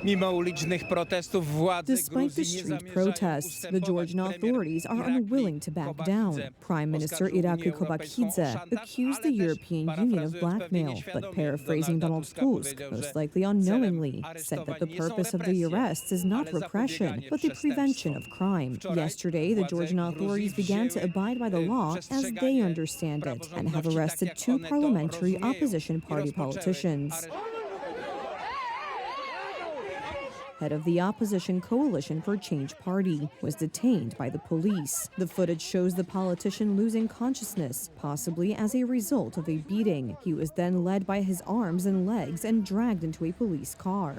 Despite the street protests, the Georgian authorities are unwilling to back down. Prime Minister Irakli Kobakidze accused the European Union of blackmail, but paraphrasing Donald Tusk, most likely unknowingly, said that the purpose of the arrests is not repression, but the prevention of crime. Yesterday, the Georgian authorities began to abide by the law as they understand it and have arrested 2 parliamentary opposition party politicians. Head of the opposition Coalition for Change party, was detained by the police. The footage shows the politician losing consciousness, possibly as a result of a beating. He was then led by his arms and legs and dragged into a police car.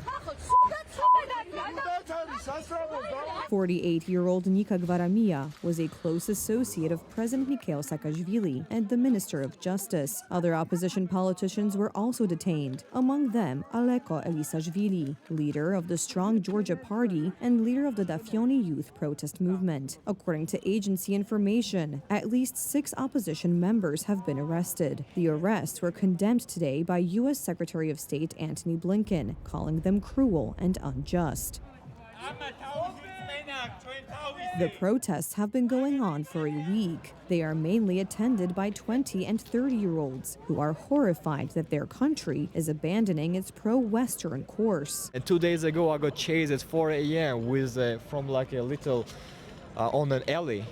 48-year-old Nika Gvaramia was a close associate of President Mikhail Saakashvili and the Minister of Justice. Other opposition politicians were also detained, among them Aleko Elisashvili, leader of the Strong Georgia Party and leader of the Dafioni Youth Protest Movement. According to agency information, at least 6 opposition members have been arrested. The arrests were condemned today by U.S. Secretary of State Antony Blinken, calling them cruel and unjust. The protests have been going on for a week. They are mainly attended by 20 and 30-year-olds who are horrified that their country is abandoning its pro-Western course. And 2 days ago, I got chased at 4 a.m. with from like a little on an alley.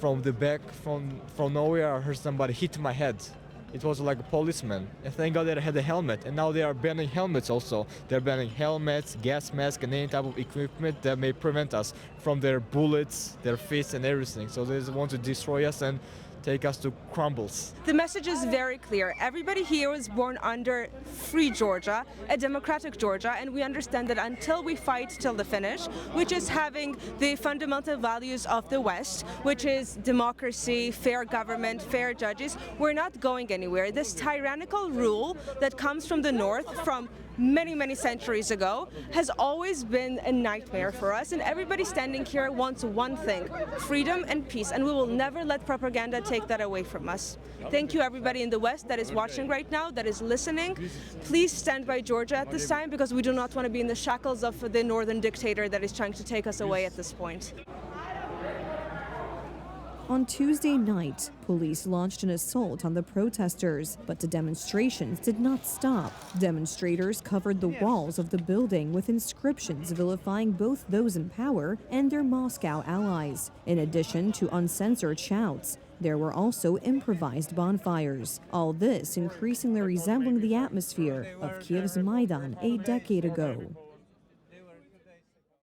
From the back, from nowhere, I heard somebody hit my head. It was like a policeman. And thank God that I had a helmet. And now they are banning helmets also. They're banning helmets, gas masks, and any type of equipment that may prevent us from their bullets, their fists, and everything. So they just want to destroy us and take us to crumbles. The message is very clear. Everybody here was born under free Georgia, a democratic Georgia, and we understand that until we fight till the finish, which is having the fundamental values of the West, which is democracy, fair government, fair judges, we're not going anywhere. This tyrannical rule that comes from the North, from many centuries ago, has always been a nightmare for us, and everybody standing here wants one thing: freedom and peace, and we will never let propaganda take that away from us. Thank you everybody in the West that is watching right now, that is listening. Please stand by Georgia at this time, because we do not want to be in the shackles of the northern dictator that is trying to take us away at this point. On Tuesday night, police launched an assault on the protesters, but the demonstrations did not stop. Demonstrators covered the walls of the building with inscriptions vilifying both those in power and their Moscow allies. In addition to uncensored shouts, there were also improvised bonfires. All this increasingly resembling the atmosphere of Kiev's Maidan a decade ago.